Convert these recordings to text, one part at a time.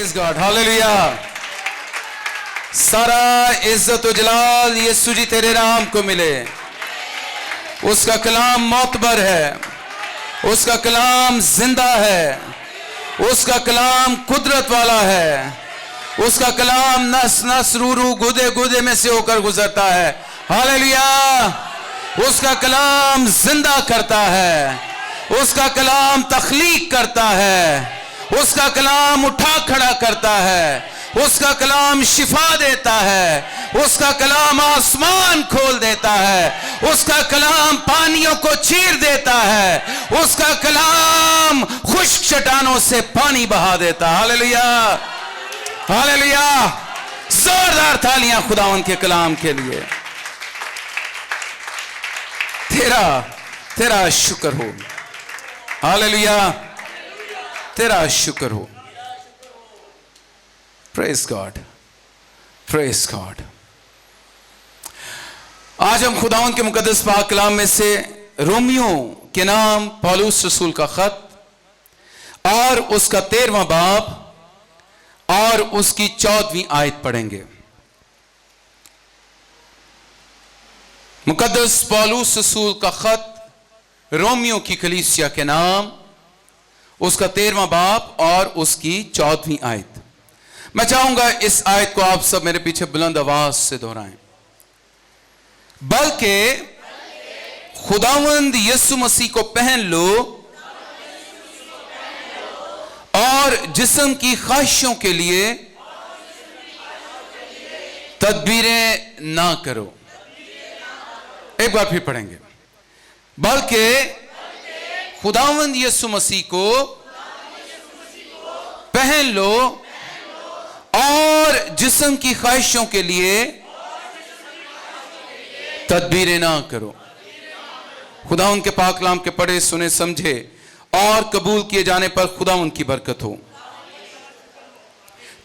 Praise God, hallelujah. सारा इज्जत और जलाल यीशु जी तेरे नाम को मिले। उसका कलाम मोतबर है, उसका कलाम जिंदा है, उसका कलाम कुदरत वाला है, उसका कलाम नस नस रू रू गुदे गुदे में से होकर गुजरता है। हालेलुया। उसका कलाम जिंदा करता है, उसका कलाम तख्लीक करता है, उसका कलाम उठा खड़ा करता है, उसका कलाम शिफा देता है, उसका कलाम आसमान खोल देता है, उसका कलाम पानियों को चीर देता है, उसका कलाम खुश्क चट्टानों से पानी बहा देता है। Hallelujah, hallelujah. जोरदार तालियां खुदावन के कलाम के लिए। तेरा शुक्र हो। हालेलुया, तेरा शुक्र हो। Praise God, praise God. आज हम खुदावंद के मुकद्दस पाक कलाम में से रोमियो के नाम पौलुस रसूल का खत और उसका 13वां बाब और उसकी 14वीं आयत पढ़ेंगे। मुकद्दस पौलुस रसूल का खत रोमियो की कलीसिया के नाम, उसका 13वां बाब और उसकी 14वीं आयत। मैं चाहूंगा इस आयत को आप सब मेरे पीछे बुलंद आवाज से दोहराएं। बल्कि खुदावंद यीशु मसीह को पहन लो और जिस्म की ख्वाहिशों के लिए तदबीरें ना करो। एक बार फिर पढ़ेंगे। बल्कि खुदावंद यीशु मसीह को पहन लो और जिस्म की ख्वाहिशों के लिए तदबीरें ना करो। खुदा उनके पाक कलाम के पढ़े सुने समझे और कबूल किए जाने पर खुदा उनकी बरकत हो।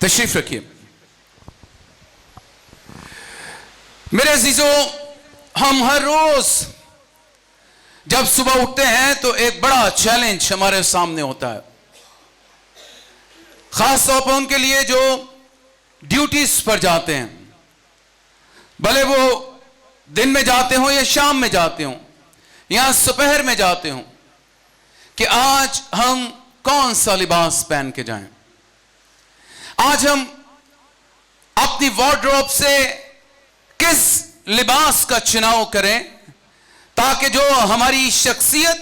तशरीफ रखिए। मेरे अजीजों, हम हर रोज जब सुबह उठते हैं तो एक बड़ा चैलेंज हमारे सामने होता है, खास तौर पर उनके लिए जो ड्यूटीज पर जाते हैं, भले वो दिन में जाते हो या शाम में जाते हो या दोपहर में जाते हो, कि आज हम कौन सा लिबास पहन के जाएं। आज हम अपनी वार्डरोब से किस लिबास का चुनाव करें ताकि जो हमारी शख्सियत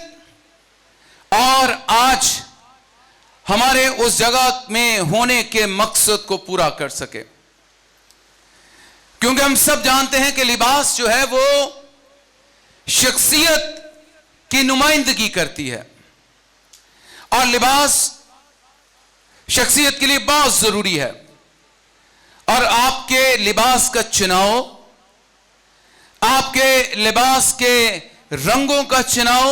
और आज हमारे उस जगह में होने के मकसद को पूरा कर सके। क्योंकि हम सब जानते हैं कि लिबास जो है वो शख्सियत की नुमाइंदगी करती है और लिबास शख्सियत के लिए बहुत जरूरी है। और आपके लिबास का चुनाव, आपके लिबास के रंगों का चुनाव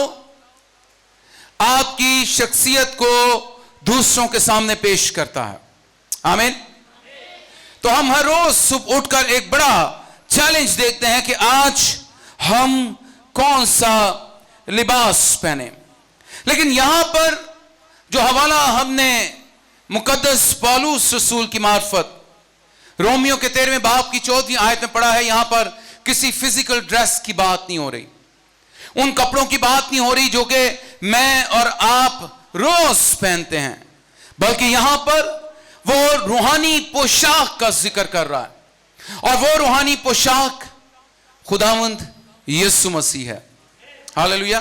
आपकी शख्सियत को दूसरों के सामने पेश करता है। आमीन। तो हम हर रोज सुबह उठकर एक बड़ा चैलेंज देखते हैं कि आज हम कौन सा लिबास पहने। लेकिन यहां पर जो हवाला हमने मुकद्दस पौलुस रसूल की मार्फत रोमियो के 13वें बाब की 14वीं आयत में पढ़ा है, यहां पर किसी फिजिकल ड्रेस की बात नहीं हो रही, उन कपड़ों की बात नहीं हो रही जो कि मैं और आप रोज पहनते हैं, बल्कि यहां पर वो रूहानी पोशाक का जिक्र कर रहा है। और वो रूहानी पोशाक खुदावंद यीशु मसीह है। हालेलुया।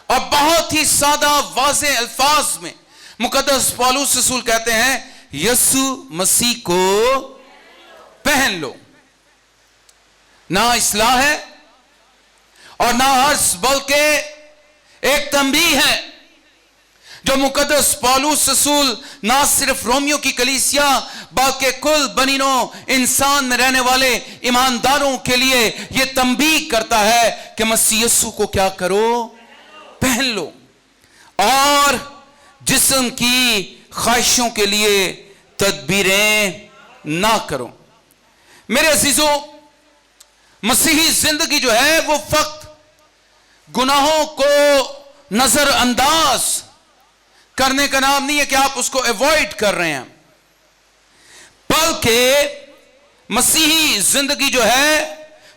और बहुत ही सादा वाज़े अल्फाज में मुकद्दस पौलुस रसूल कहते हैं यीशु मसीह को पहन लो। ना इस्लाह है और ना अर्ज, बल्कि एक तंबीह है जो मुकद्दस पौलुस रसूल ना सिर्फ रोमियो की कलीसिया बल्कि कुल बनीनो इंसान में रहने वाले ईमानदारों के लिए यह तंबीह करता है कि मसीह यीशु को क्या करो, पहन लो और जिस्म की ख्वाहिशों के लिए तदबीरें ना करो। मेरे अजीजों, मसीही जिंदगी जो है वो फक्त गुनाहों को नजरअंदाज करने का नाम नहीं है कि आप उसको अवॉइड कर रहे हैं, बल्कि मसीही जिंदगी जो है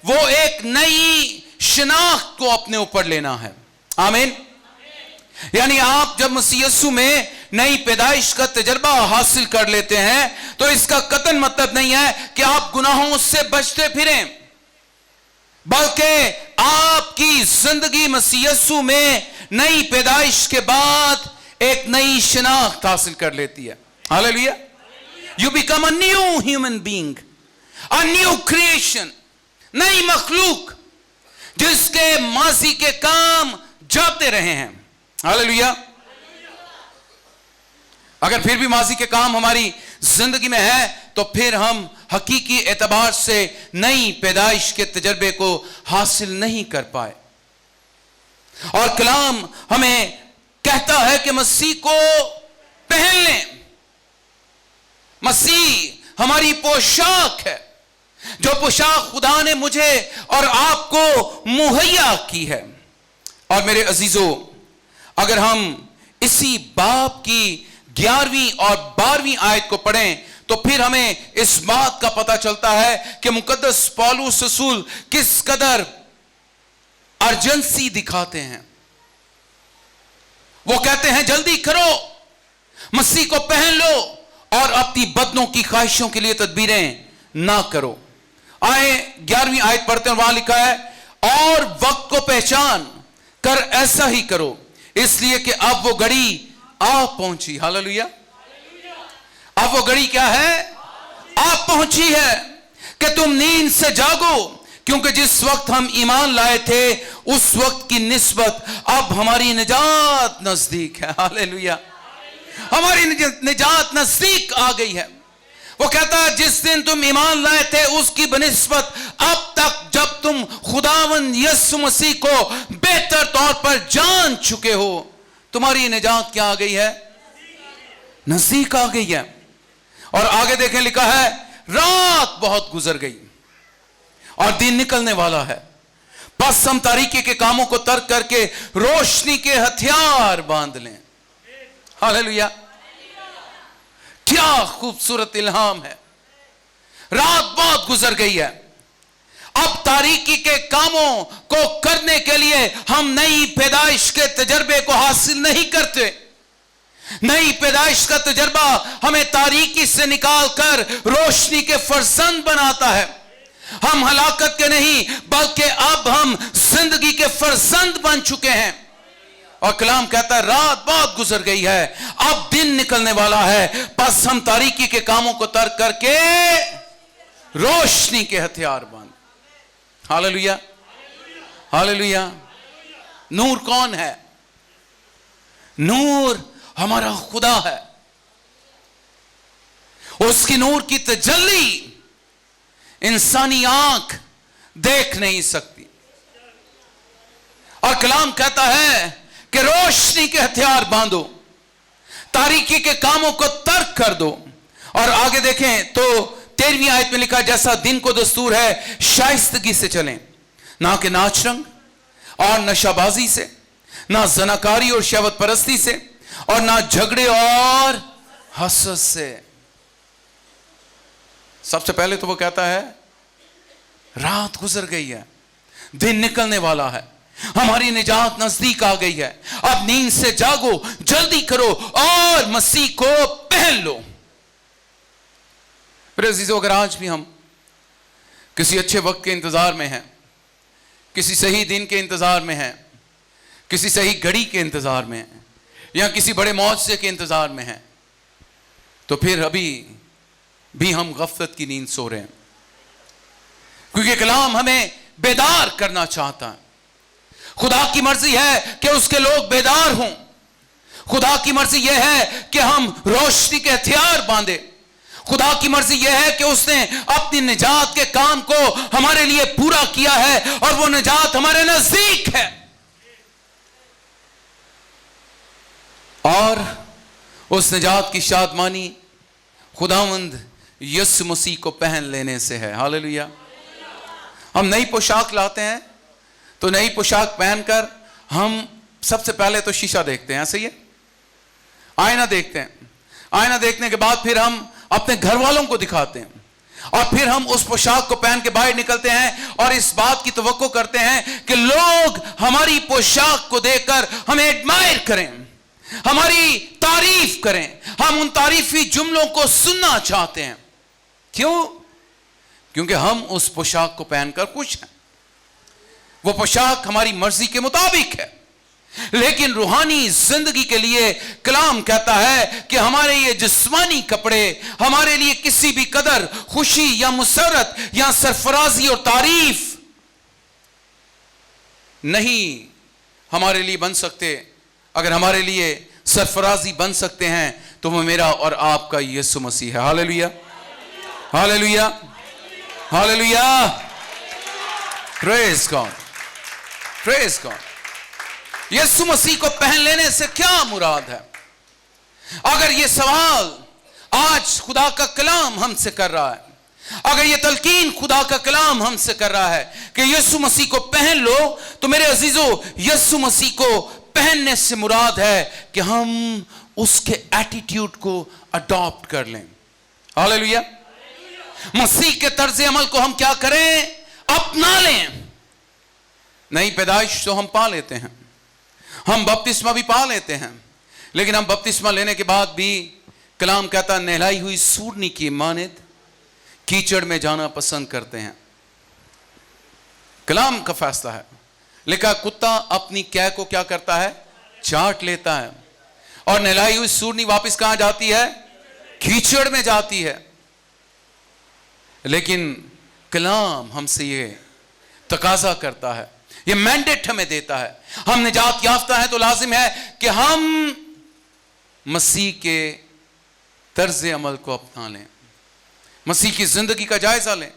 वो एक नई शिनाख्त को अपने ऊपर लेना है। आमीन। यानी आप जब मसीह यीशु में नई पैदाइश का तजर्बा हासिल कर लेते हैं तो इसका कतई मतलब नहीं है कि आप गुनाहों से बचते फिरें, बल्कि आपकी जिंदगी मसीह यीशु में नई पैदाइश के बाद एक नई शिनाख्त हासिल कर लेती है। Hallelujah. You become a new human being, a new creation, नई मखलूक जिसके माजी के काम जाते रहे हैं। हालेलुया। अगर फिर भी माजी के काम हमारी जिंदगी में है तो फिर हम हकीकी एतबार से नई पैदाइश के तजर्बे को हासिल नहीं कर पाए। और कलाम हमें कहता है कि मसीह को पहन लें। मसीह हमारी पोशाक है, जो पोशाक खुदा ने मुझे और आपको मुहैया की है। और मेरे अजीजों, अगर हम इसी बाब की 11वीं और 12वीं आयत को पढ़ें तो फिर हमें इस बात का पता चलता है कि मुकद्दस पौलुस रसूल किस कदर अर्जेंसी दिखाते हैं। वो कहते हैं जल्दी करो, मसीह को पहन लो और अपनी बदनों की ख्वाहिशों के लिए तदबीरें ना करो। आए 11वीं आयत पढ़ते हैं, वहां लिखा है और वक्त को पहचान कर ऐसा ही करो, इसलिए कि अब वो घड़ी आ पहुंची। हालेलुया। अब वो घड़ी क्या है? आ पहुंची है कि तुम नींद से जागो, क्योंकि जिस वक्त हम ईमान लाए थे उस वक्त की निस्बत अब हमारी निजात नजदीक है। हालेलुया। हमारी निजात नजदीक आ गई है। वो कहता है जिस दिन तुम ईमान लाए थे उसकी बनिस्बत अब तक जब तुम खुदावंद यीशु मसीह को बेहतर तौर पर जान चुके हो, तुम्हारी निजात क्या आ गई है? नजदीक आ गई है। और आगे देखें, लिखा है रात बहुत गुजर गई और दिन निकलने वाला है, बस हम तारीकी के कामों को तर्क करके रोशनी के हथियार बांध लें। हालेलुया। क्या खूबसूरत इल्हाम है। रात बहुत गुजर गई है, अब तारीकी के कामों को करने के लिए हम नई पैदाइश के तजर्बे को हासिल नहीं करते। नई पैदाइश का तजर्बा हमें तारीकी से निकालकर रोशनी के फरजंद बनाता है। हम हलाकत के नहीं बल्कि अब हम जिंदगी के फरजंद बन चुके हैं। और कलाम कहता है रात बहुत गुजर गई है, अब दिन निकलने वाला है, बस हम तारीकी के कामों को तर्क करके रोशनी के हथियार बांध। हालेलुया। हालेलुया। नूर कौन है? नूर हमारा खुदा है। उसकी नूर की तजल्ली इंसानी आंख देख नहीं सकती। और कलाम कहता है कि रोशनी के हथियार बांधो, तारीकी के कामों को तर्क कर दो। और आगे देखें तो 13वीं आयत में लिखा जैसा दिन को दस्तूर है शाइस्तगी से चलें, ना कि नाच रंग और नशाबाजी से, ना जनाकारी और शहवत परस्ती से, और ना झगड़े और हसद से। सबसे पहले तो वो कहता है रात गुजर गई है, दिन निकलने वाला है, हमारी निजात नजदीक आ गई है, अब नींद से जागो, जल्दी करो और मसीह को पहन लो। मेरे अजीजों, अगर आज भी हम किसी अच्छे वक्त के इंतजार में हैं, किसी सही दिन के इंतजार में हैं, किसी सही घड़ी के इंतजार में हैं, या किसी बड़े मौजज़े के इंतजार में हैं, तो फिर अभी भी हम गफलत की नींद सो रहे हैं। क्योंकि कलाम हमें बेदार करना चाहता है। खुदा की मर्जी है कि उसके लोग बेदार हों। खुदा की मर्जी यह है कि हम रोशनी के हथियार बांधे। खुदा की मर्जी यह है कि उसने अपनी निजात के काम को हमारे लिए पूरा किया है और वो निजात हमारे नजदीक है। और उस निजात की शादमानी खुदावंद यीशु मसीह को पहन लेने से है। हालेलुया। हम नई पोशाक लाते हैं तो नई पोशाक पहनकर हम सबसे पहले तो शीशा देखते हैं, ऐसे ही है, आईना देखते हैं। आईना देखने के बाद फिर हम अपने घर वालों को दिखाते हैं, और फिर हम उस पोशाक को पहन के बाहर निकलते हैं और इस बात की तवक्को करते हैं कि लोग हमारी पोशाक को देखकर हमें एडमायर करें, हमारी तारीफ करें। हम उन तारीफी जुमलों को सुनना चाहते हैं। क्यों? क्योंकि हम उस पोशाक को पहनकर खुश हैं। वो पोशाक हमारी मर्जी के मुताबिक है। लेकिन रूहानी जिंदगी के लिए कलाम कहता है कि हमारे ये जिस्मानी कपड़े हमारे लिए किसी भी कदर खुशी या मुसरत या सरफराजी और तारीफ नहीं हमारे लिए बन सकते। अगर हमारे लिए सरफराजी बन सकते हैं तो वो मेरा और आपका यीशु मसीह है। Hallelujah, hallelujah, hallelujah, praise God, praise God. Yeshu Masih को पहन लेने से क्या मुराद है? अगर यह सवाल आज खुदा का कलाम हमसे कर रहा है, अगर यह तलकीन खुदा का कलाम हमसे कर रहा है कि यीशु मसीह को पहन लो, तो मेरे अजीजों, यीशु मसीह को पहनने से मुराद है कि हम उसके एटीट्यूड को अडॉप्ट कर लें। हालेलुया। मसीह के तर्ज अमल को हम क्या करें? अपना लें। नई पैदाइश तो हम पा लेते हैं, हम बपतिस्मा भी पा लेते हैं, लेकिन हम बपतिस्मा लेने के बाद भी कलाम कहता नहलाई हुई सूरनी की मानिद कीचड़ में जाना पसंद करते हैं। कलाम का फैसला है। लिखा कुत्ता अपनी कै को क्या करता है? चाट लेता है। और नहलाई हुई सूरनी वापस कहां जाती है? कीचड़ में जाती है। लेकिन कलाम हमसे ये तकाजा करता है, ये मैंडेट हमें देता है, हम निजात याफ्ता है तो लाजिम है कि हम मसीह के तर्ज अमल को अपना लें, मसीह की जिंदगी का जायजा लें।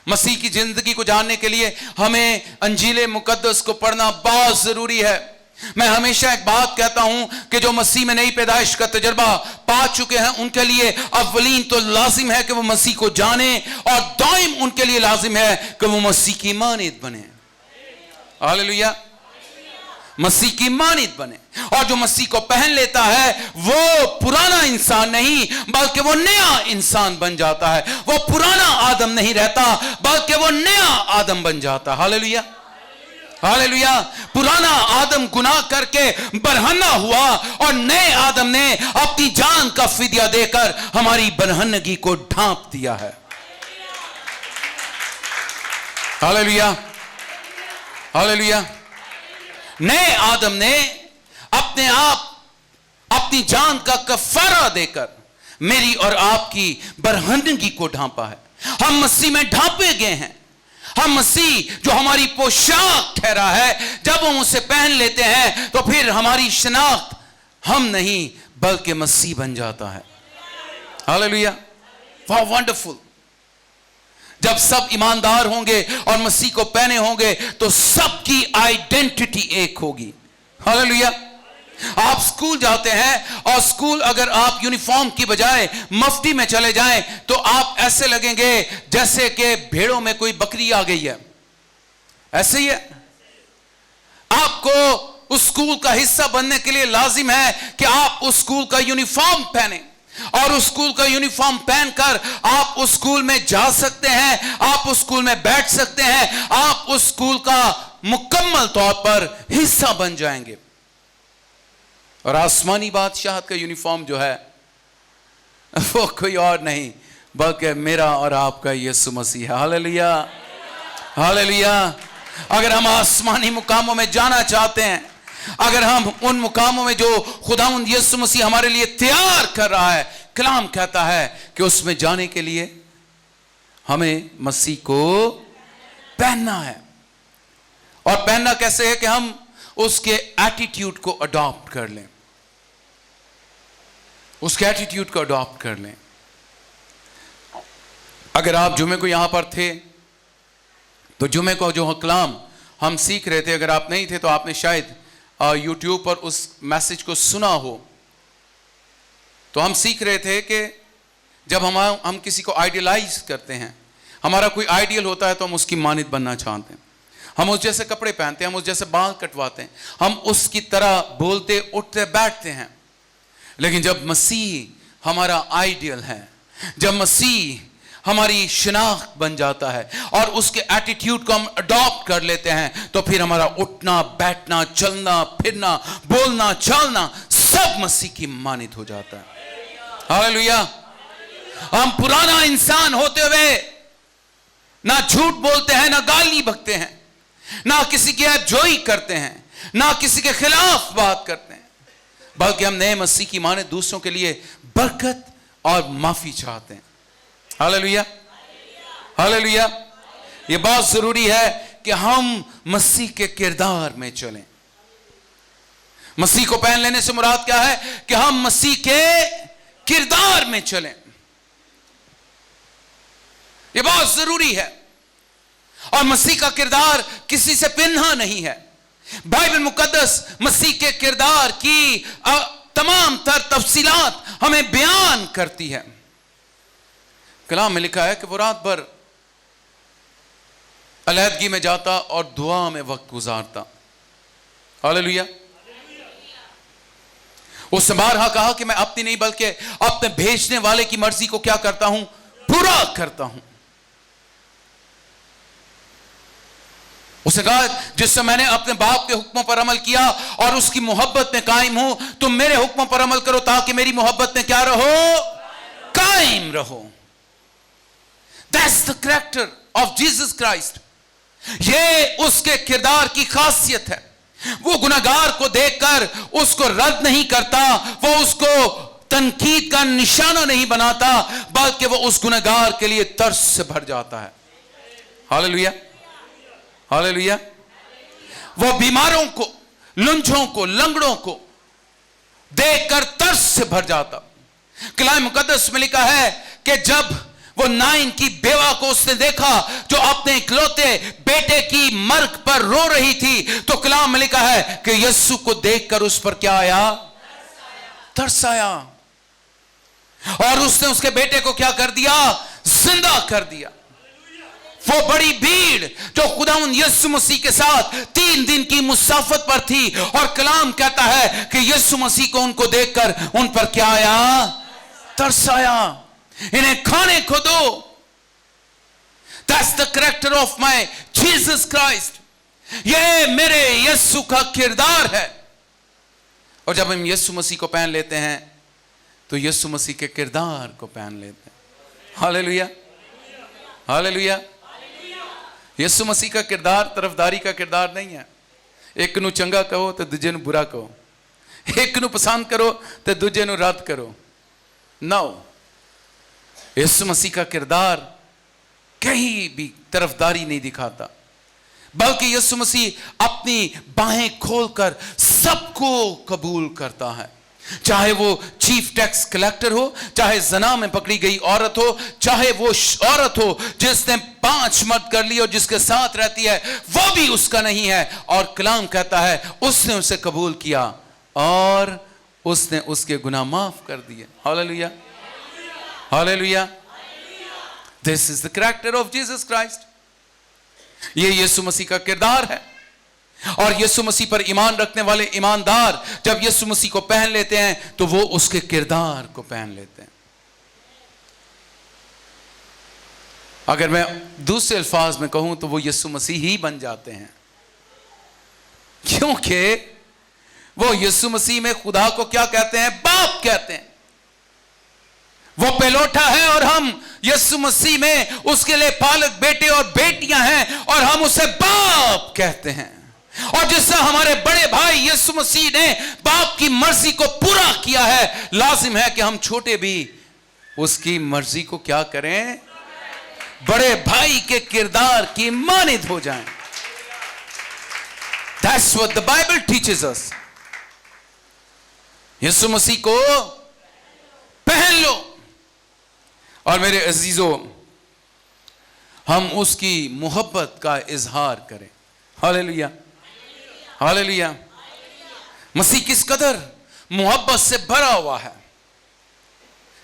मसीह की जिंदगी को जानने के लिए हमें अंजील मुकद्दस को पढ़ना बहुत जरूरी है। मैं हमेशा एक बात कहता हूं कि जो मसीह में नई पैदाइश का तजर्बा पा चुके हैं उनके लिए अव्वलीन तो लाजिम है कि वो मसीह को जाने, और दाइम उनके लिए लाजिम है कि वो मसीह की मानिद बने। हालेलुया, मसीह की मानिद बने। और जो मसीह को पहन लेता है वो पुराना इंसान नहीं बल्कि वो नया इंसान बन जाता है। वो पुराना आदम नहीं रहता बल्कि वो नया आदम बन जाता है। Hallelujah, hallelujah. पुराना आदम गुनाह करके बरहन्ना हुआ और नए आदम ने अपनी जान का फिदिया देकर हमारी बरहन्नगी को ढांप दिया है। Hallelujah, hallelujah. नए आदम ने अपने आप अपनी जान का कफारा देकर मेरी और आपकी बरहन्नगी को ढांपा है। हम मसीह में ढांपे गए हैं। हम मसीह जो हमारी पोशाक ठहरा है, जब हम उसे पहन लेते हैं तो फिर हमारी शनाख्त हम नहीं बल्कि मसीह बन जाता है। हालेलुया, वाह वंडरफुल। जब सब ईमानदार होंगे और मसीह को पहने होंगे तो सबकी आइडेंटिटी एक होगी। हालेलुया। आप स्कूल जाते हैं और स्कूल अगर आप यूनिफॉर्म की बजाय मफ्ती में चले जाएं तो आप ऐसे लगेंगे जैसे कि भेड़ों में कोई बकरी आ गई है। ऐसे ही है। आपको उस स्कूल का हिस्सा बनने के लिए लाजिम है कि आप उस स्कूल का यूनिफॉर्म पहने, और उस स्कूल का यूनिफॉर्म पहनकर आप उस स्कूल में जा सकते हैं, आप उस स्कूल में बैठ सकते हैं, आप उस स्कूल का मुकम्मल तौर पर हिस्सा बन जाएंगे। और आसमानी बादशाहत का यूनिफॉर्म जो है वो कोई और नहीं बल्कि मेरा और आपका यीशु मसीह है। Hallelujah, hallelujah. अगर हम आसमानी मुकामों में जाना चाहते हैं, अगर हम उन मुकामों में जो खुदावंद यीशु मसीह हमारे लिए तैयार कर रहा है, कलाम कहता है कि उसमें जाने के लिए हमें मसीह को पहनना है। और पहनना कैसे है? कि हम उसके एटीट्यूड को अडॉप्ट कर लें, उसके एटीट्यूड को अडॉप्ट कर लें। अगर आप जुमे को यहां पर थे तो जुमे को जो कलाम हम सीख रहे थे, अगर आप नहीं थे तो आपने शायद यूट्यूब पर उस मैसेज को सुना हो। तो हम सीख रहे थे कि जब हम किसी को आइडियलाइज करते हैं, हमारा कोई आइडियल होता है तो हम उसकी मानिद बनना चाहते हैं, हम उस जैसे कपड़े पहनते हैं, हम उस जैसे बाल कटवाते हैं, हम उसकी तरह बोलते उठते बैठते हैं। लेकिन जब मसीह हमारा आइडियल है, जब मसीह हमारी शिनाख्त बन जाता है और उसके एटीट्यूड को हम अडॉप्ट कर लेते हैं, तो फिर हमारा उठना, बैठना, चलना, फिरना, बोलना, चालना सब मसीह की मानित हो जाता है। हालेलुया। हम पुराना इंसान होते हुए ना झूठ बोलते हैं, ना गाली बकते हैं, ना किसी की जोई करते हैं, ना किसी के खिलाफ बात करते हैं, बल्कि हम नए मसीह की माने दूसरों के लिए बरकत और माफी चाहते हैं। Hallelujah, hallelujah. यह बहुत जरूरी है कि हम मसीह के किरदार में चलें। मसीह को पहन लेने से मुराद क्या है कि हम मसीह के किरदार में चलें। यह बहुत जरूरी है। और मसीह का किरदार किसी से पिन्हा नहीं है। बाइबल मुकद्दस मसीह के किरदार की तमाम तर तफसीलात हमें बयान करती है। कलाम में लिखा है कि वो रात भर अलहदगी में जाता और दुआ में वक्त गुजारता। हालेलुया। उसने बारहा कहा कि मैं अपनी नहीं बल्कि अपने भेजने वाले की मर्जी को क्या करता हूं, पूरा करता हूं। उसने कहा जिससे मैंने अपने बाप के हुक्मों पर अमल किया और उसकी मोहब्बत में कायम हूं, तुम मेरे हुक्मों पर अमल करो ताकि मेरी मोहब्बत में क्या रहो, कायम रहो। That's the character of Jesus Christ. ये उसके किरदार की खासियत है। वो गुनहगार को देखकर उसको रद्द नहीं करता, वो उसको तनकीद का निशाना नहीं बनाता, बल्कि वो उस गुनहगार के लिए तरस से भर जाता है। Hallelujah, hallelujah. वो बीमारों को, लुंझों को, लंगड़ों को देखकर तरस से भर जाता। कलाम मुकद्दस में लिखा है कि जब वो नाइन की बेवा को उसने देखा जो अपने इकलौते बेटे की मर्ग पर रो रही थी, तो कलाम में लिखा है कि यीशु को देखकर उस पर क्या आया, तरस आया। और उसने उसके बेटे को क्या कर दिया, जिंदा कर दिया। वो बड़ी भीड़ जो खुदावंद यीशु मसीह के साथ 3 दिन की मुसाफत पर थी, और कलाम कहता है कि यीशु मसीह को उनको देखकर उन पर क्या आया, तरस आया। इन्हें खाने को दो। That's the character of my Jesus Christ. ये मेरे यीशु का किरदार है। और जब हम यीशु मसीह को पहन लेते हैं तो यीशु मसीह के किरदार को पहन लेते हैं। Hallelujah, hallelujah. यीशु मसीह का किरदार तरफदारी का किरदार नहीं है। एक नू चंगा कहो तो दूजे नू बुरा कहो, एक नू पसंद करो तो दूजे नू रद्द करो। नो, यीशु मसीह का किरदार कहीं भी तरफदारी नहीं दिखाता, बल्कि यीशु मसीह अपनी बाहें खोलकर सबको कबूल करता है। चाहे वो चीफ टैक्स कलेक्टर हो, चाहे जना में पकड़ी गई औरत हो, चाहे वो औरत हो जिसने 5 मर्द कर ली और जिसके साथ रहती है, वो भी उसका नहीं है। और कलाम कहता है उसने उसे कबूल किया और उसने उसके गुनाह माफ कर दिए। Hallelujah, hallelujah. This is the character of Jesus Christ. ये यीशु मसीह का किरदार है। और यीशु मसीह पर ईमान रखने वाले ईमानदार जब यीशु मसीह को पहन लेते हैं तो वो उसके किरदार को पहन लेते हैं। अगर मैं दूसरे अल्फाज में कहूं तो वो यीशु मसीह ही बन जाते हैं, क्योंकि वो यीशु मसीह में खुदा को क्या कहते हैं, बाप कहते हैं। वो पेलोठा है और हम यीशु मसीह में उसके लिए पालक बेटे और बेटियां हैं और हम उसे बाप कहते हैं। और जिससे हमारे बड़े भाई यीशु मसीह ने बाप की मर्जी को पूरा किया है, लाजिम है कि हम छोटे भी उसकी मर्जी को क्या करें, बड़े भाई के किरदार की मानित हो जाएं। That's what the Bible teaches us. यीशु मसीह को पहन लो। और मेरे अजीजों, हम उसकी मोहब्बत का इजहार करें। Hallelujah, hallelujah. मसीह किस कदर मोहब्बत से भरा हुआ है,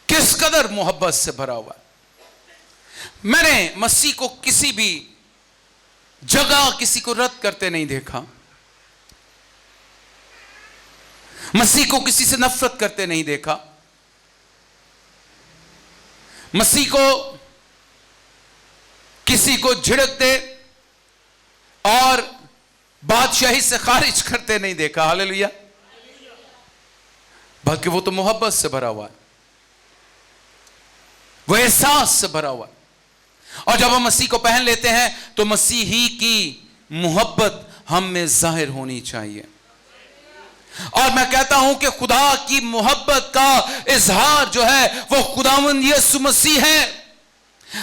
किस कदर मोहब्बत से भरा हुआ है। मैंने मसीह को किसी भी जगह किसी को रद्द करते नहीं देखा, मसीह को किसी से नफरत करते नहीं देखा। मसीह को किसी को झिड़क दे और बादशाही से खारिज करते नहीं देखा। हालेलुया। बल्कि वो तो मोहब्बत से भरा हुआ है, वो एहसास से भरा हुआ है। और जब हम मसीह को पहन लेते हैं तो मसीही की मोहब्बत हम में जाहिर होनी चाहिए। और मैं कहता हूं कि खुदा की मोहब्बत का इजहार जो है वो खुदावंद यीशु मसीह है।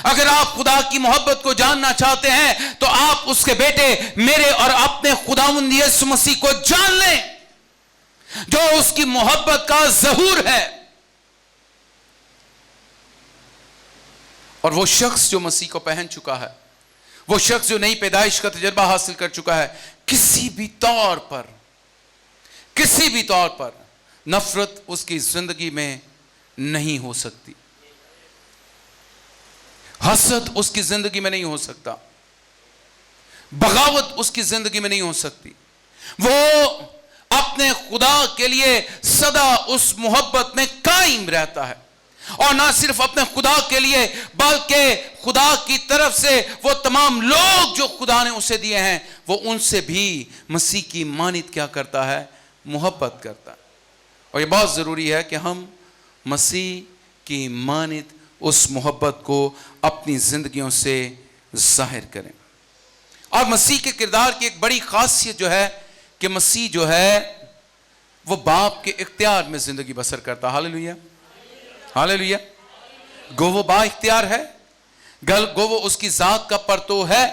अगर आप खुदा की मोहब्बत को जानना चाहते हैं तो आप उसके बेटे मेरे और अपने खुदावंद यीशु मसीह को जान लें, जो उसकी मोहब्बत का ज़हूर है। और वो शख्स जो मसीह को पहन चुका है, वो शख्स जो नई पैदाइश का तजर्बा हासिल कर चुका है, किसी भी तौर पर नफरत उसकी जिंदगी में नहीं हो सकती, हसद उसकी जिंदगी में नहीं हो सकता, बगावत उसकी जिंदगी में नहीं हो सकती। वो अपने खुदा के लिए सदा उस मोहब्बत में कायम रहता है। और ना सिर्फ अपने खुदा के लिए बल्कि खुदा की तरफ से वो तमाम लोग जो खुदा ने उसे दिए हैं, वो उनसे भी मसीह की मानित क्या करता है? मोहब्बत करता है। और ये बहुत ज़रूरी है कि हम मसीह की मानित उस मोहब्बत को अपनी ज़िंदगियों से जाहिर करें। और मसीह के किरदार की एक बड़ी खासियत जो है कि मसीह जो है वो बाप के इख्तियार में ज़िंदगी बसर करता। Hallelujah, hallelujah. गो वो बा इख्तियार है, गो वो उसकी ज़ात का परतो है,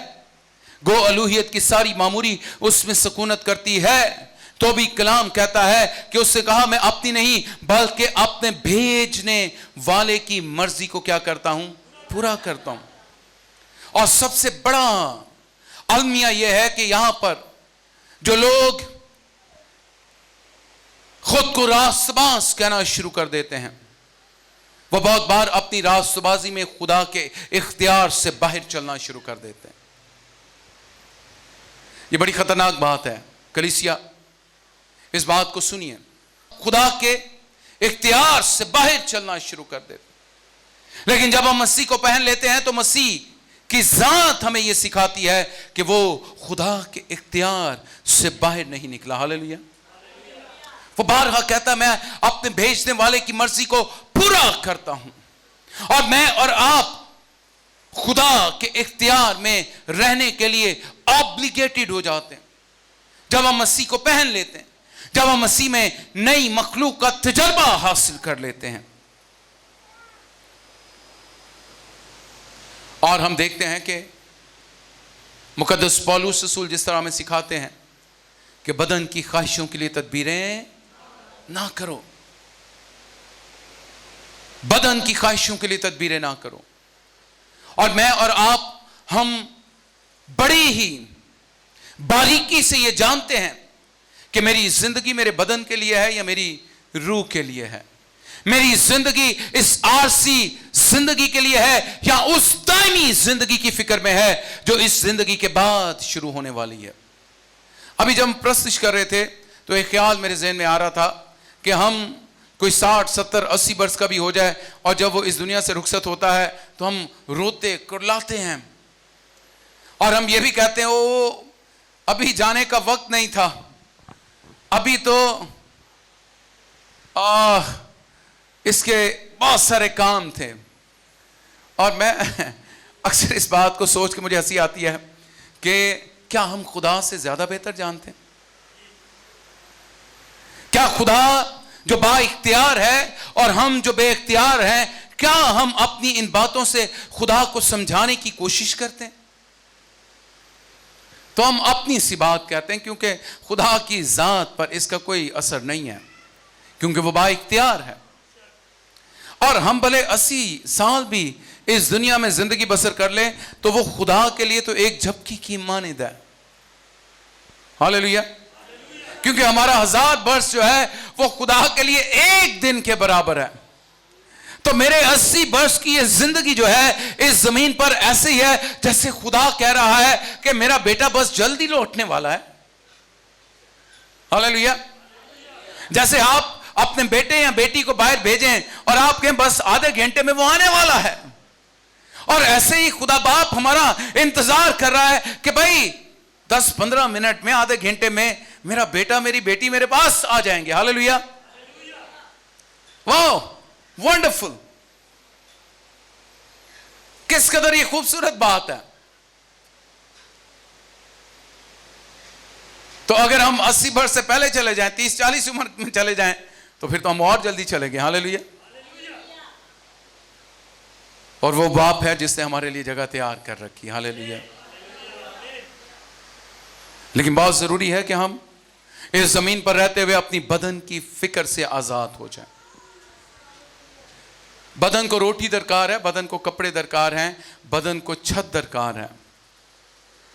गो अलूहियत की सारी मामूरी उसमें सुकूनत करती है, तो भी कलाम कहता है कि उससे कहा मैं अपनी नहीं बल्कि अपने भेजने वाले की मर्जी को क्या करता हूं? पूरा करता हूं। और सबसे बड़ा अलमिया यह है कि यहां पर जो लोग खुद को रास्तबाज कहना शुरू कर देते हैं, वो बहुत बार अपनी रास्तबाजी में खुदा के इख्तियार से बाहर चलना शुरू कर देते हैं। ये बड़ी खतरनाक बात है। कलीसिया, इस बात को सुनिए, खुदा के इख्तियार से बाहर चलना शुरू कर देते। लेकिन जब हम मसीह को पहन लेते हैं तो मसीह की जात हमें यह सिखाती है कि वो खुदा के इख्तियार से बाहर नहीं निकला। हालेलुया। वो बारहा कहता है मैं अपने भेजने वाले की मर्जी को पूरा करता हूं। और मैं और आप खुदा के इख्तियार में रहने के लिए ऑब्लिगेटेड हो जाते हैं जब हम मसीह को पहन लेते हैं, जब हम मसीह में नई मखलूक का तजर्बा हासिल कर लेते हैं। और हम देखते हैं कि मुकद्दस पौलुस रसूल जिस तरह हमें सिखाते हैं कि बदन की ख्वाहिशों के लिए तदबीरें ना करो, बदन की ख्वाहिशों के लिए तदबीरें ना करो। और मैं और आप हम बड़ी ही बारीकी से ये जानते हैं कि मेरी जिंदगी मेरे बदन के लिए है या मेरी रूह के लिए है, मेरी जिंदगी इस आरसी जिंदगी के लिए है या उस दायमी जिंदगी की फिक्र में है जो इस जिंदगी के बाद शुरू होने वाली है। अभी जब हम प्रस्तुत कर रहे थे तो एक ख्याल मेरे ज़हन में आ रहा था कि हम कोई 60, 70, 80 वर्ष का भी हो जाए और जब वो इस दुनिया से रुखसत होता है तो हम रोते कुर्लाते हैं और हम ये भी कहते हैं ओ अभी जाने का वक्त नहीं था, अभी तो इसके बहुत सारे काम थे। और मैं अक्सर इस बात को सोच के मुझे हंसी आती है कि क्या हम खुदा से ज्यादा बेहतर जानते हैं? क्या खुदा जो बा इख्तियार है और हम जो बे इख्तियार हैं, क्या हम अपनी इन बातों से खुदा को समझाने की कोशिश करते हैं? तो हम अपनी सी बात कहते हैं क्योंकि खुदा की जात पर इसका कोई असर नहीं है, क्योंकि वो बा इख्तियार है। और हम भले 80 साल भी इस दुनिया में जिंदगी बसर कर ले तो वो खुदा के लिए तो एक झपकी की मानिद है। हालेलुया। क्योंकि हमारा 1000 वर्ष जो है वो खुदा के लिए एक दिन के बराबर है। तो मेरे 80 वर्ष की ये जिंदगी जो है इस जमीन पर ऐसे ही है जैसे खुदा कह रहा है कि मेरा बेटा बस जल्दी लौटने वाला है। हालेलुया। जैसे आप अपने बेटे या बेटी को बाहर भेजें और आप कहें बस आधे घंटे में वो आने वाला है। और ऐसे ही खुदा बाप हमारा इंतजार कर रहा है कि भाई 10-15 मिनट में, आधे घंटे में मेरा बेटा मेरी बेटी मेरे पास आ जाएंगे। हालेलुया, वाह, वंडरफुल। किस कदर ये खूबसूरत बात है। तो अगर हम 80 वर्ष से पहले चले जाएं, 30-40 उम्र में चले जाएं, तो फिर तो हम और जल्दी चलेंगे। हालेलुया। और वो बाप है जिसने हमारे लिए जगह तैयार कर रखी। हालेलुया। लेकिन बहुत जरूरी है कि हम इस जमीन पर रहते हुए अपनी बदन की फिक्र से आजाद हो जाएं। बदन को रोटी दरकार है, बदन को कपड़े दरकार हैं, बदन को छत दरकार है,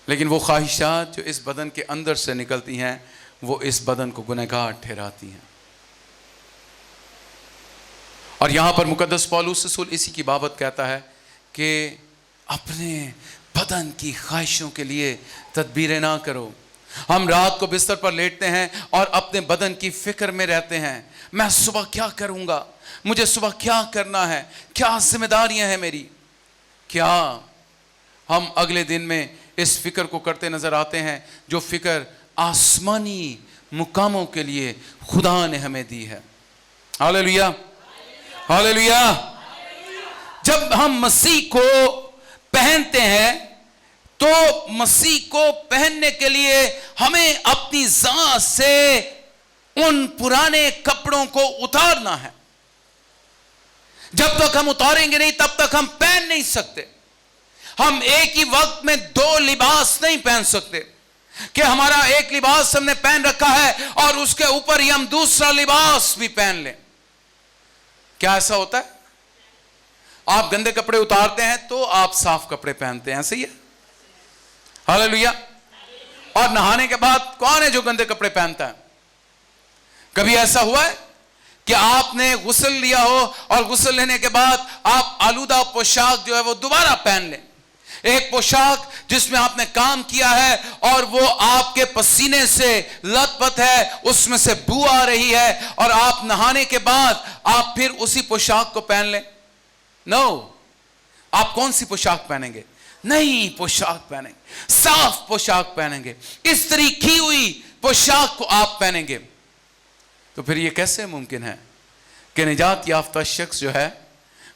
लेकिन वो ख्वाहिशात जो इस बदन के अंदर से निकलती हैं वो इस बदन को गुनहगार ठहराती हैं। और यहां पर मुकद्दस पौलुस रसूल इसी की बाबत कहता है कि अपने बदन की ख्वाहिशों के लिए तदबीरें ना करो। हम रात को बिस्तर पर लेटते हैं और अपने बदन की फिक्र में रहते हैं, मैं सुबह क्या करूंगा, मुझे सुबह क्या करना है, क्या जिम्मेदारियां हैं मेरी। क्या हम अगले दिन में इस फिक्र को करते नजर आते हैं जो फिक्र आसमानी मुकामों के लिए खुदा ने हमें दी है। Hallelujah, hallelujah. जब हम मसीह को पहनते हैं तो मसीह को पहनने के लिए हमें अपनी जात से उन पुराने कपड़ों को उतारना है। जब तक हम उतारेंगे नहीं तब तक हम पहन नहीं सकते। हम एक ही वक्त में 2 लिबास नहीं पहन सकते कि हमारा एक लिबास हमने पहन रखा है और उसके ऊपर ही हम दूसरा लिबास भी पहन लें। क्या ऐसा होता है? आप गंदे कपड़े उतारते हैं तो आप साफ कपड़े पहनते हैं, सही है? हालेलुया। और नहाने के बाद कौन है जो गंदे कपड़े पहनता है? कभी ऐसा हुआ है कि आपने गुस्ल लिया हो और गुस्ल लेने के बाद आप आलूदा पोशाक जो है वो दोबारा पहन लें? एक पोशाक जिसमें आपने काम किया है और वो आपके पसीने से लथपथ है, उसमें से बू आ रही है और आप नहाने के बाद आप फिर उसी पोशाक को पहन लें? नो। आप कौन सी पोशाक पहनेंगे? नई पोशाक पहनेंगे, साफ पोशाक पहनेंगे, इस्त्री की हुई पोशाक को आप पहनेंगे। तो फिर यह कैसे मुमकिन है कि निजात याफ्ता शख्स जो है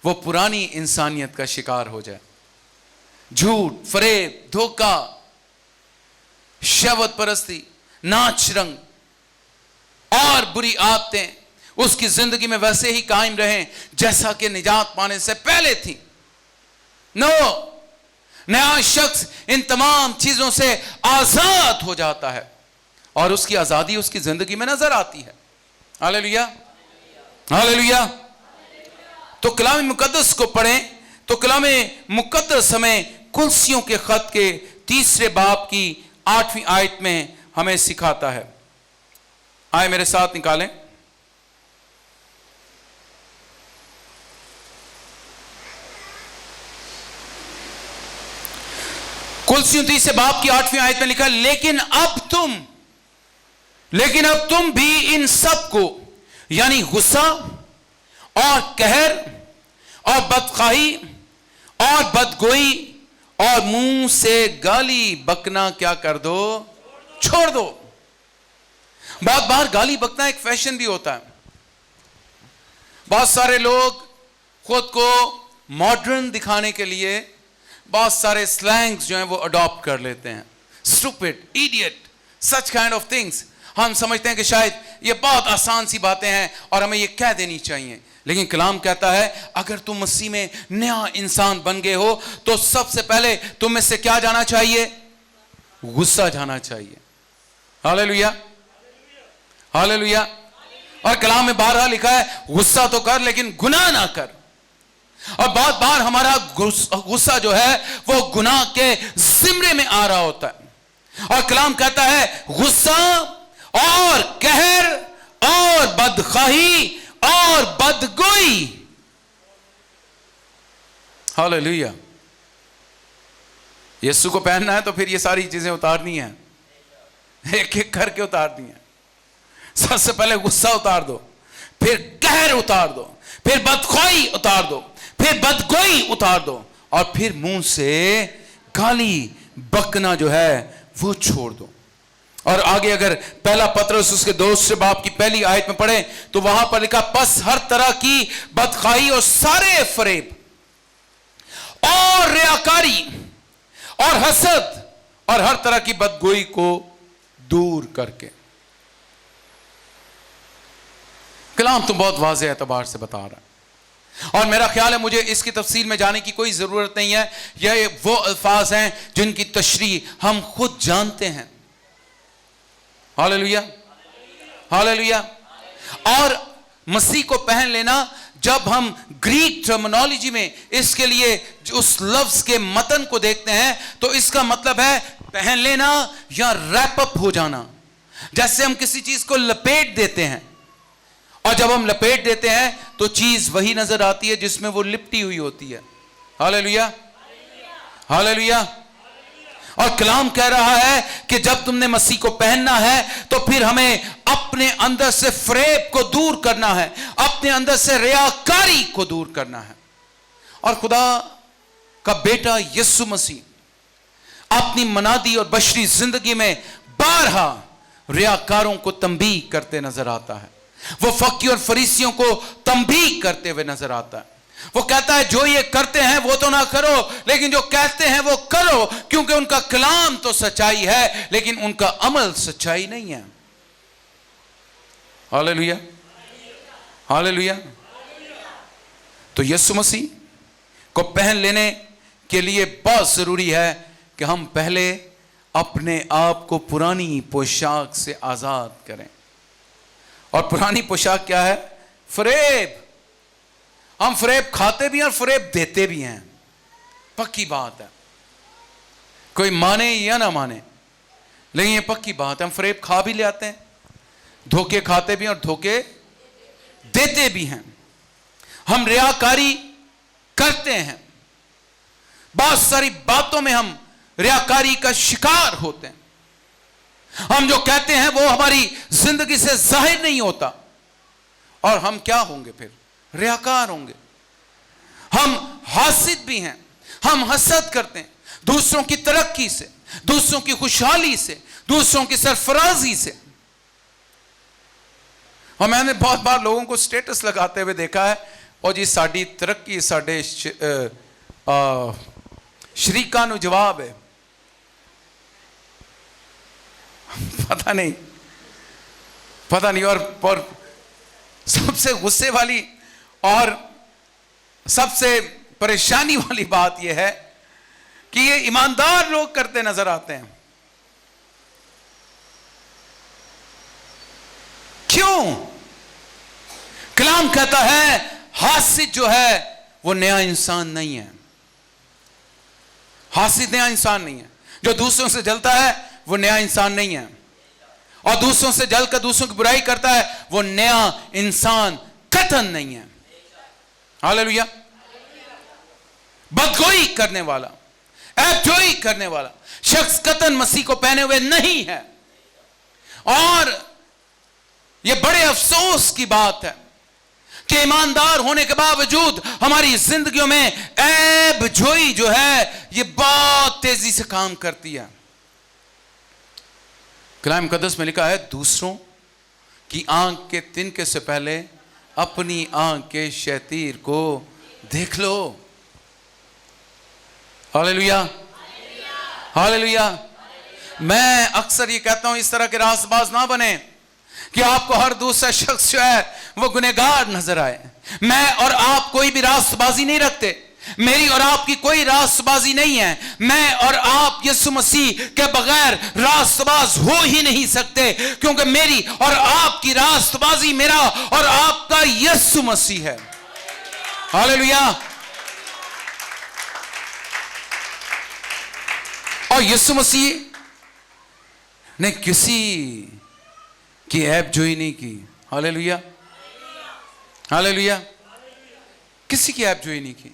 वो पुरानी इंसानियत का शिकार हो जाए? झूठ, फरेब, धोखा, शहवत परस्ती, नाच रंग और बुरी आदतें उसकी जिंदगी में वैसे ही कायम रहें जैसा कि निजात पाने से पहले थी। नो, नया शख्स इन तमाम चीजों से आजाद हो जाता है और उसकी आजादी उसकी जिंदगी में नजर आती है। Hallelujah, hallelujah. तो कलाम मुकद्दस को पढ़ें तो कलाम मुकद्दस हमें कुलसियों के खत के 3 बाब की 8वीं आयत में हमें सिखाता है। आए मेरे साथ निकालें। कुलसियों 3 बाब की 8वीं आयत में लिखा, लेकिन अब तुम भी इन सब को यानी गुस्सा और कहर और बदखाही और बदगोई और मुंह से गाली बकना क्या कर दो? छोड़ दो। बहुत बार गाली बकना एक फैशन भी होता है। बहुत सारे लोग खुद को मॉडर्न दिखाने के लिए बहुत सारे स्लैंग्स जो हैं वो अडॉप्ट कर लेते हैं। Stupid, idiot, such kind of things. हम समझते हैं कि शायद ये बहुत आसान सी बातें हैं और हमें ये कह देनी चाहिए, लेकिन कलाम कहता है अगर तुम मसीह में नया इंसान बन गए हो तो सबसे पहले तुम में से क्या जाना चाहिए? गुस्सा जाना चाहिए। Hallelujah, hallelujah. और कलाम में 12 लिखा है गुस्सा तो कर लेकिन गुनाह ना कर। और बहुत बार हमारा गुस्सा जो है वो गुनाह के जिम्रे में आ रहा होता है और कलाम कहता है गुस्सा और कहर और बदखाही और बदगोई। हालेलुया। यीशु को पहनना है तो फिर ये सारी चीजें उतारनी है, एक एक करके उतारनी है। सबसे पहले गुस्सा उतार दो, फिर कहर उतार दो, फिर बदखोई उतार दो, फिर बदगोई उतार दो, और फिर मुंह से गाली बकना जो है वो छोड़ दो। और आगे अगर पहला पत्रस उसके 2 बाब की पहली आयत में पढ़े तो वहां पर लिखा, बस हर तरह की बदखाई और सारे फरेब और रियाकारी और हसद और हर तरह की बदगोई को दूर करके। कलाम तो बहुत वाज़ेह एतबार से बता रहा है, और मेरा ख्याल है मुझे इसकी तफसील में जाने की कोई जरूरत नहीं है। यह वो अल्फाज हैं जिनकी तशरीह हम खुद जानते हैं। Hallelujah, hallelujah. और मसीह को पहन लेना, जब हम ग्रीक टर्मिनोलॉजी में इसके लिए उस लफ्ज के मतन को देखते हैं तो इसका मतलब है पहन लेना या रैप अप हो जाना। जैसे हम किसी चीज को लपेट देते हैं, और जब हम लपेट देते हैं तो चीज वही नजर आती है जिसमें वो लिपटी हुई होती है। Hallelujah, hallelujah. और कलाम कह रहा है कि जब तुमने मसीह को पहनना है तो फिर हमें अपने अंदर से फरेब को दूर करना है, अपने अंदर से रियाकारी को दूर करना है। और खुदा का बेटा यीशु मसीह अपनी मनादी और बशरी जिंदगी में बारहा रियाकारों को तंबीह करते नजर आता है। वो फक्की और फरीसियों को तंबीह करते हुए नजर आता है। वो कहता है जो ये करते हैं वो तो ना करो, लेकिन जो कहते हैं वो करो, क्योंकि उनका कलाम तो सच्चाई है लेकिन उनका अमल सच्चाई नहीं है। Hallelujah, hallelujah. तो यीशु मसीह को पहन लेने के लिए बहुत जरूरी है कि हम पहले अपने आप को पुरानी पोशाक से आजाद करें। और पुरानी पोशाक क्या है? फरेब। हम फरेब खाते भी हैं और फरेब देते भी हैं, पक्की बात है। कोई माने या ना माने, लेकिन ये पक्की बात है, हम फरेब खा भी ले आते हैं, धोखे खाते भी हैं और धोखे देते भी हैं। हम रियाकारी करते हैं, बहुत सारी बातों में हम रियाकारी का शिकार होते हैं। हम जो कहते हैं वो हमारी जिंदगी से जाहिर नहीं होता, और हम क्या होंगे फिर? रियाकार होंगे। हम हासिद भी हैं, हम हसद करते हैं दूसरों की तरक्की से, दूसरों की खुशहाली से, दूसरों की सरफराजी से। और मैंने बहुत बार लोगों को स्टेटस लगाते हुए देखा है, और जी साड़ी तरक्की साढ़े शरीका नु जवाब है। पता नहीं। और सबसे गुस्से वाली और सबसे परेशानी वाली बात यह है कि ये ईमानदार लोग करते नजर आते हैं। क्यों? कलाम कहता है हासिद जो है वो नया इंसान नहीं है। हासिद नया इंसान नहीं है। जो दूसरों से जलता है वो नया इंसान नहीं है, और दूसरों से जलकर दूसरों की बुराई करता है वो नया इंसान कतन नहीं है। हालेलुया। बदगोई करने वाला, ऐबजोई करने वाला शख्स कतन मसीह को पहने हुए नहीं है। और यह बड़े अफसोस की बात है कि ईमानदार होने के बावजूद हमारी जिंदगियों में ऐबजोई जो है ये बहुत तेजी से काम करती है। कलाम मुकद्दस में लिखा है, दूसरों की आंख के तिनके से पहले अपनी आंख के शैतीर को देख लो। Hallelujah, hallelujah. मैं अक्सर ये कहता हूं, इस तरह के रास्तबाज ना बने कि आपको हर दूसरा शख्स जो है वो गुनहगार नजर आए। मैं और आप कोई भी रास्तबाजी नहीं रखते, मेरी और आपकी कोई रास्तबाजी नहीं है। मैं और आप यीशु मसीह के बगैर रास्तबाज हो ही नहीं सकते, क्योंकि मेरी और आपकी रास्तबाजी मेरा और आपका यीशु मसीह है। हालेलुया। और यीशु मसीह ने किसी की ऐबजोई नहीं की। Hallelujah, hallelujah. किसी की ऐबजोई नहीं की।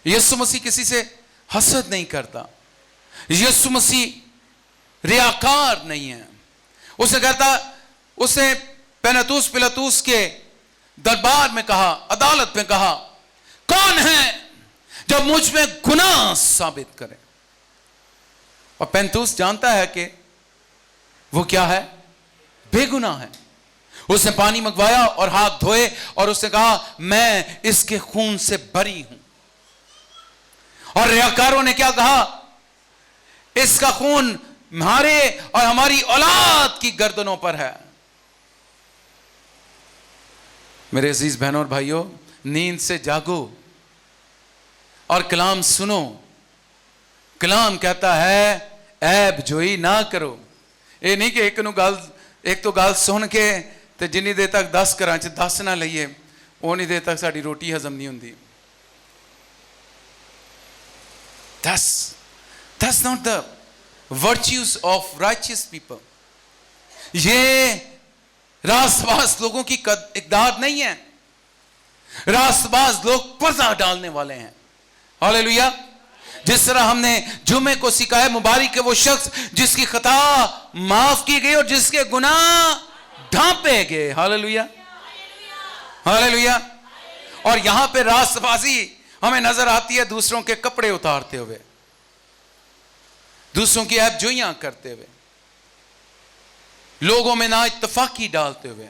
यीशु मसीह किसी से हसद नहीं करता। यीशु मसीह रियाकार नहीं है। उसने कहता, उसने पिलातुस के दरबार में कहा, अदालत में कहा, कौन है जो मुझ में गुनाह साबित करे? और पेंतुस जानता है कि वो क्या है, बेगुनाह है। उसने पानी मंगवाया और हाथ धोए और उसने कहा मैं इसके खून से बरी हूं। और रियाकारों ने क्या कहा, इसका खून हमारे और हमारी औलाद की गर्दनों पर है। मेरे अजीज बहनों और भाइयों, नींद से जागो और कलाम सुनो। कलाम कहता है ऐब जोई ना करो। ये नहीं कि एक तो गाल सुन के ते जिन्नी देर तक 10 घरां च 10 ना लईए, उन्नी देर तक साडी रोटी हजम नहीं होंदी। That's not the virtues of righteous people. ये रास्तबाज लोगों की इकदार नहीं है। रास्तबाज लोग पर्दा डालने वाले हैं। हालेलुया। जिस तरह हमने जुमे को सिखाया, मुबारक है वो शख्स जिसकी खता माफ की गई और जिसके गुनाह ढांपे गए। Hallelujah, hallelujah. और यहां पे रास्तबाजी हमें नजर आती है दूसरों के कपड़े उतारते हुए, दूसरों की ऐबजोइयां करते हुए, लोगों में ना इत्तफाकी डालते हुए,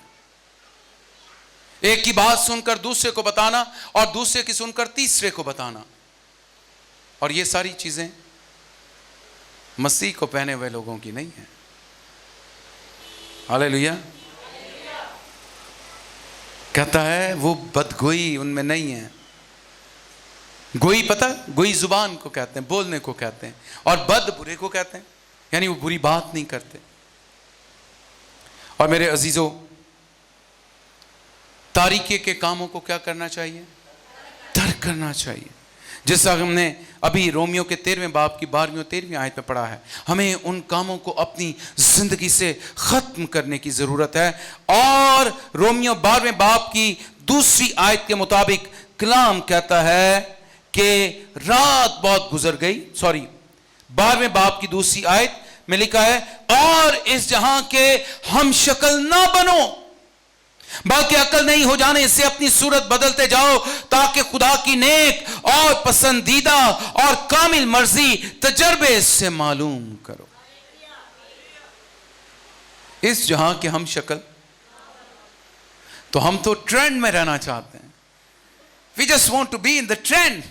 एक की बात सुनकर दूसरे को बताना और दूसरे की सुनकर तीसरे को बताना। और ये सारी चीजें मसीह को पहने हुए लोगों की नहीं है। हालेलुया। कहता है वो बदगोई उनमें नहीं है। गोई पता, गोई जुबान को कहते हैं, बोलने को कहते हैं, और बद बुरे को कहते हैं, यानी वो बुरी बात नहीं करते। और मेरे अजीजों, तारीकी के कामों को क्या करना चाहिए, तर्क करना चाहिए। जैसा हमने अभी रोमियो के 13वें बाब की 12वीं और 13वीं आयत में पढ़ा है, हमें उन कामों को अपनी जिंदगी से खत्म करने की जरूरत है। और रोमियो 12वें बाब की दूसरी आयत के मुताबिक कलाम कहता है कि रात बहुत गुजर गई। 12वें बाब की दूसरी आयत में लिखा है, और इस जहां के हम शक्ल ना बनो, बल्कि अकल नहीं हो जाने से अपनी सूरत बदलते जाओ, ताकि खुदा की नेक और पसंदीदा और कामिल मर्जी तजर्बे से मालूम करो। इस जहां के हम शक्ल, तो हम तो ट्रेंड में रहना चाहते हैं। We just want to be in the trend.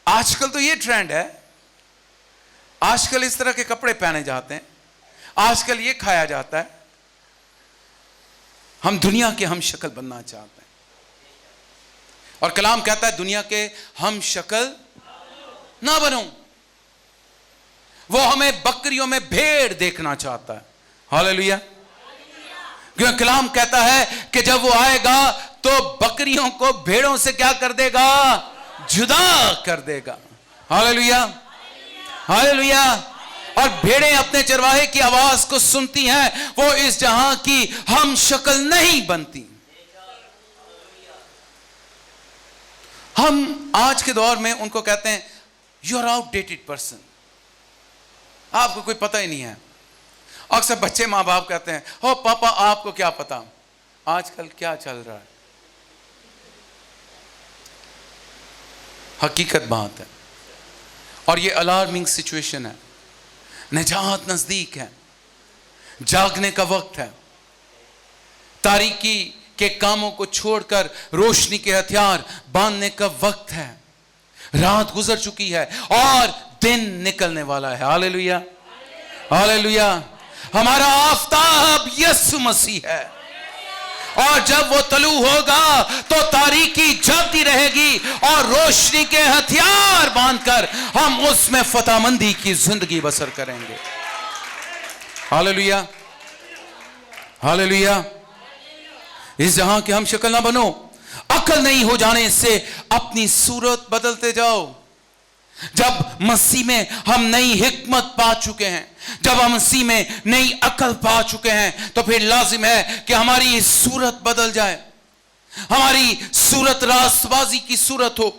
आजकल तो ये ट्रेंड है, आजकल इस तरह के कपड़े पहने जाते हैं, आजकल ये खाया जाता है। हम दुनिया के हम शक्ल बनना चाहते हैं। और कलाम कहता है दुनिया के हम शक्ल ना बनो। वो हमें बकरियों में भेड़ देखना चाहता है। हालेलुया। क्योंकि कलाम कहता है कि जब वो आएगा तो बकरियों को भेड़ों से क्या कर देगा, जुदा कर देगा। Hallelujah, hallelujah. और भेड़ें अपने चरवाहे की आवाज को सुनती हैं, वो इस जहां की हम शक्ल नहीं बनती। हम आज के दौर में उनको कहते हैं यू आर आउटडेटेड पर्सन, आपको कोई पता ही नहीं है। अक्सर बच्चे मां बाप कहते हैं ओ पापा आपको क्या पता आजकल क्या चल रहा है। हकीकत बात है, और ये अलार्मिंग सिचुएशन है। निजात नजदीक है, जागने का वक्त है। तारीकी के कामों को छोड़कर रोशनी के हथियार बांधने का वक्त है। रात गुजर चुकी है और दिन निकलने वाला है। Hallelujah, hallelujah. हमारा आफताब यीशु मसीह है, और जब वो तलू होगा तो तारीकी जलती रहेगी और रोशनी के हथियार बांधकर हम उसमें फतहमंदी की जिंदगी बसर करेंगे। Hallelujah, hallelujah. इस जहां के हम शक्ल ना बनो, अकल नहीं हो जाने से अपनी सूरत बदलते जाओ। जब मसीह में हम नई हिकमत पा चुके हैं, जब हम मसीह में नई अकल पा चुके हैं, तो फिर लाजिम है कि हमारी सूरत बदल जाए। हमारी सूरत रास्तबाजी की सूरत हो,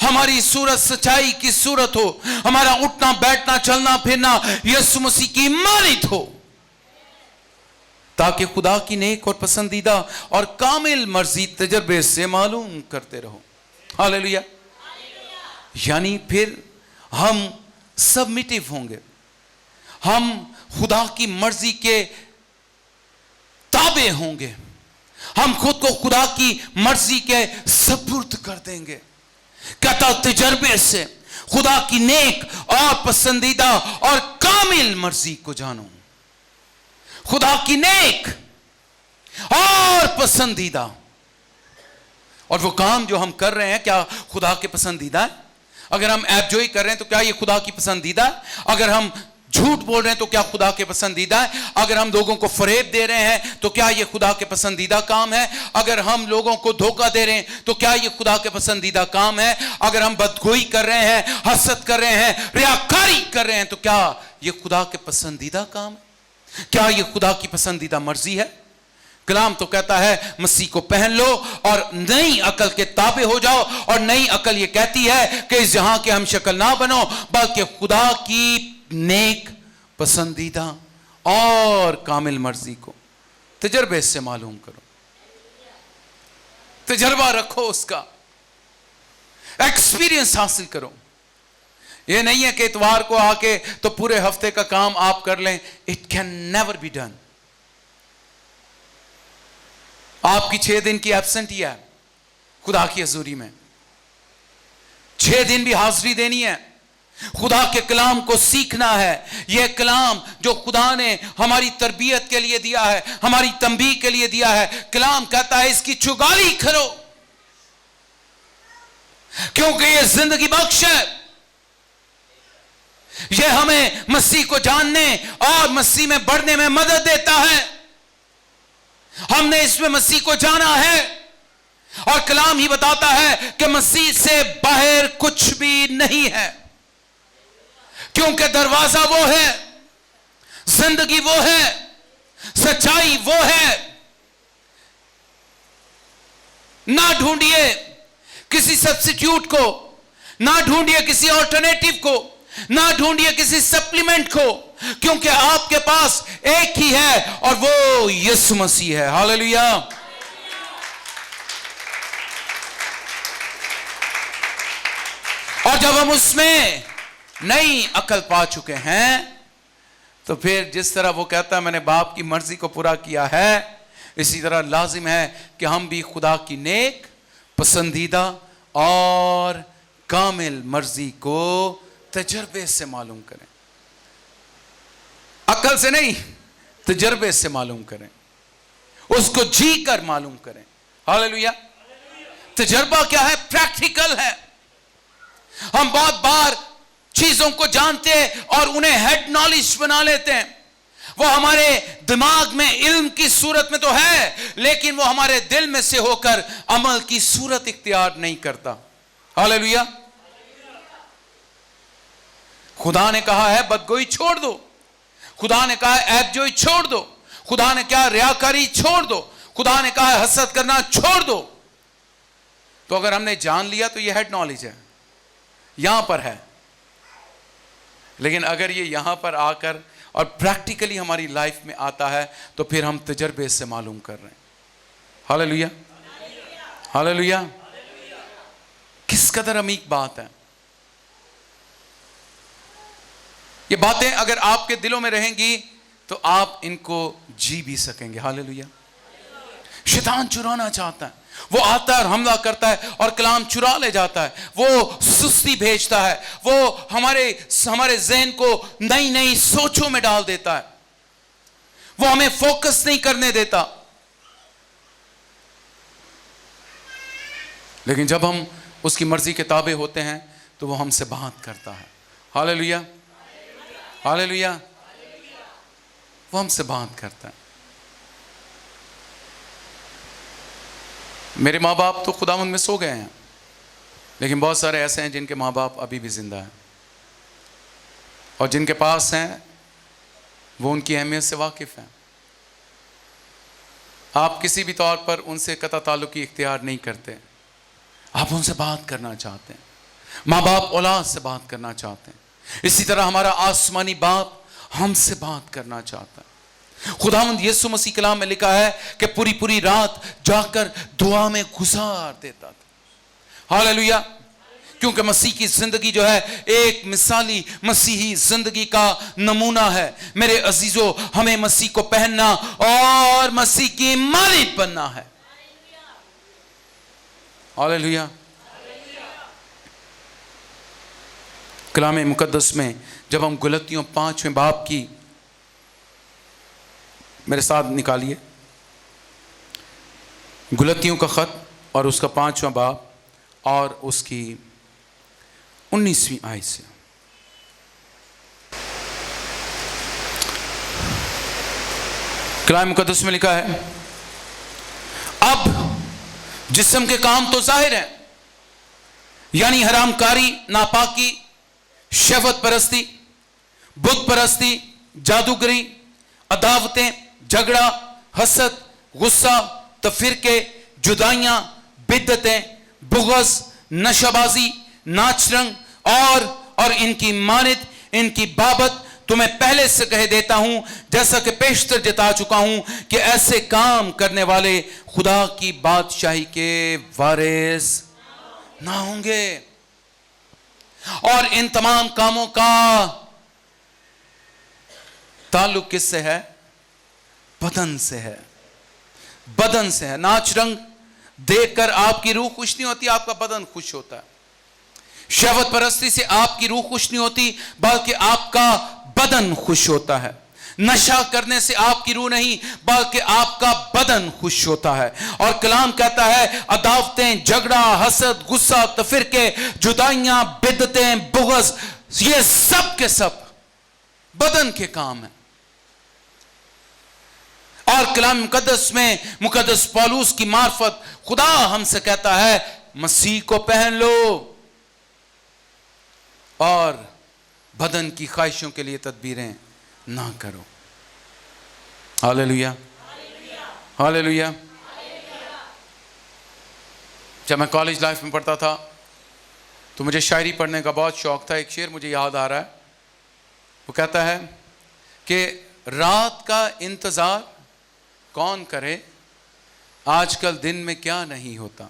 हमारी सूरत सच्चाई की सूरत हो, हमारा उठना बैठना चलना फिरना यीशु मसीह की मानित हो, ताकि खुदा की नेक और पसंदीदा और कामिल मर्जी तजर्बे से मालूम करते रहो। हालेलुया। यानी फिर हम सबमिटिव होंगे, हम खुदा की मर्जी के ताबे होंगे, हम खुद को खुदा की मर्जी के सपुर्द कर देंगे। कहता तजर्बे से खुदा की नेक और पसंदीदा और कामिल मर्जी को जानो। खुदा की नेक और पसंदीदा, और वो काम जो हम कर रहे हैं क्या खुदा के पसंदीदा है? अगर हम ऐबजोई कर रहे हैं तो क्या ये खुदा की पसंदीदा है? अगर हम झूठ बोल रहे हैं तो क्या खुदा के पसंदीदा है? अगर हम लोगों को फरेब दे रहे हैं तो क्या ये खुदा के पसंदीदा काम है? अगर हम लोगों को धोखा दे रहे हैं तो क्या ये खुदा के पसंदीदा काम है? अगर हम बदगोई कर रहे हैं, हसद कर रहे हैं, रियाकारी कर रहे हैं तो क्या ये खुदा के पसंदीदा काम है? क्या ये खुदा की पसंदीदा मर्जी है? कलाम तो कहता है मसीह को पहन लो और नई अकल के ताबे हो जाओ। और नई अकल ये कहती है कि इस जहां के हम शक्ल ना बनो, बल्कि खुदा की नेक, पसंदीदा और कामिल मर्जी को तजर्बे से मालूम करो। तजर्बा रखो, उसका एक्सपीरियंस हासिल करो। ये नहीं है कि इतवार को आके तो पूरे हफ्ते का काम आप कर लें। It can never be done. आपकी 6 दिन की एब्सेंटी है खुदा की हजूरी में, 6 दिन भी हाजिरी देनी है, खुदा के कलाम को सीखना है। यह कलाम जो खुदा ने हमारी तरबियत के लिए दिया है, हमारी तंबीह के लिए दिया है, कलाम कहता है इसकी चुगाली करो, क्योंकि यह जिंदगी बख्श है। यह हमें मसीह को जानने और मसीह में बढ़ने में मदद देता है। हमने इसमें मसीह को जाना है और कलाम ही बताता है कि मसीह से बाहर कुछ भी नहीं है, क्योंकि दरवाजा वो है, जिंदगी वो है, सच्चाई वो है। ना ढूंढिए किसी सब्स्टिट्यूट को, ना ढूंढिए किसी ऑल्टरनेटिव को, ना ढूंढिए किसी सप्लीमेंट को, क्योंकि आपके पास एक ही है और वो यीशु मसीह है। हालेलुया। और जब हम उसमें नई अकल पा चुके हैं तो फिर जिस तरह वो कहता है मैंने बाप की मर्जी को पूरा किया है, इसी तरह लाजिम है कि हम भी खुदा की नेक, पसंदीदा और कामिल मर्जी को तजर्बे से मालूम करें। अकल से नहीं, तजर्बे से मालूम करें, उसको जी कर मालूम करें। हालेलुया। तजर्बा क्या है? प्रैक्टिकल है। हम बहुत बार चीजों को जानते हैं और उन्हें हेड नॉलेज बना लेते हैं। वो हमारे दिमाग में इल्म की सूरत में तो है, लेकिन वो हमारे दिल में से होकर अमल की सूरत इख्तियार नहीं करता। हालेलुया। खुदा ने कहा है बदगोई छोड़ दो, खुदा ने कहा है ऐबजोई छोड़ दो, खुदा ने क्या रियाकारी छोड़ दो, खुदा ने कहा है हसद करना छोड़ दो। तो अगर हमने जान लिया तो यह हेड नॉलेज है, यहां पर है। लेकिन अगर ये यहां पर आकर और प्रैक्टिकली हमारी लाइफ में आता है तो फिर हम तजर्बे से मालूम कर रहे हैं। Hallelujah, hallelujah. किस कदर अमीक बात है। ये बातें अगर आपके दिलों में रहेंगी तो आप इनको जी भी सकेंगे। हालेलुया। शैतान चुराना चाहता है, वो आता है और हमला करता है और कलाम चुरा ले जाता है। वो सुस्ती भेजता है, वो हमारे ज़हन को नई नई सोचों में डाल देता है, वो हमें फोकस नहीं करने देता। लेकिन जब हम उसकी मर्जी के ताबे होते हैं तो वो हमसे बात करता है। Hallelujah, hallelujah. वो हमसे बात करता है। मेरे माँ बाप तो खुदावंद में सो गए हैं, लेकिन बहुत सारे ऐसे हैं जिनके माँ बाप अभी भी जिंदा हैं, और जिनके पास हैं वो उनकी अहमियत से वाकिफ हैं। आप किसी भी तौर पर उनसे कता ताल्लुकी इख्तियार नहीं करते, आप उनसे बात करना चाहते हैं। माँ बाप औलाद से बात करना चाहते हैं, इसी तरह हमारा आसमानी बाप हमसे बात करना चाहता है। खुदावंद यीशु मसीह कलाम में लिखा है कि पूरी पूरी रात जाकर दुआ में गुजार देता था। हालेलुया। क्योंकि मसीह की जिंदगी जो है एक मिसाली मसीही जिंदगी का नमूना है। मेरे अजीजों, हमें मसीह को पहनना और मसीह की मालिक बनना है। हालेलुया। कलाम मुकद्दस में जब हम गलतियों 5वें बाब की, मेरे साथ निकालिए गलतियों का खत और उसका 5वां बाब और उसकी 19वीं आयत से। कलाम मुकद्दस में लिखा है, अब जिस्म के काम तो जाहिर है, यानी हरामकारी, नापाकी, शहवत परस्ती, बुत परस्ती, जादूगरी, अदावतें, झगड़ा, हसद, गुस्सा, तफिरके, जुदाइयां, बिद्दतें, बुग़्ज़, नशाबाजी, नाचरंग और इनकी मानित, इनकी बाबत तुम्हें पहले से कह देता हूं, जैसा कि पेशतर जता चुका हूं, कि ऐसे काम करने वाले खुदा की बादशाही के वारिस ना होंगे। और इन तमाम कामों का ताल्लुक किससे है? बदन से है। बदन से है। नाच रंग देखकर आपकी रूह खुश नहीं होती, आपका बदन खुश होता है। शहवत परस्ती से आपकी रूह खुश नहीं होती, बल्कि आपका बदन खुश होता है। नशा करने से आपकी रूह नहीं, बल्कि आपका बदन खुश होता है। और कलाम कहता है, अदावतें, झगड़ा, हसद, गुस्सा, तफिरके, जुदाइयां, बिद्दतें, बुग़्ज़, ये सब के सब बदन के काम है। और कलाम मुकद्दस में मुकद्दस पौलुस की मार्फत खुदा हमसे कहता है, मसीह को पहन लो और बदन की ख्वाहिशों के लिए तदबीरें ना करो। Hallelujah, hallelujah. जब मैं कॉलेज लाइफ में पढ़ता था तो मुझे शायरी पढ़ने का बहुत शौक था। एक शेर मुझे याद आ रहा है, वो कहता है कि रात का इंतजार कौन करे, आजकल दिन में क्या नहीं होता।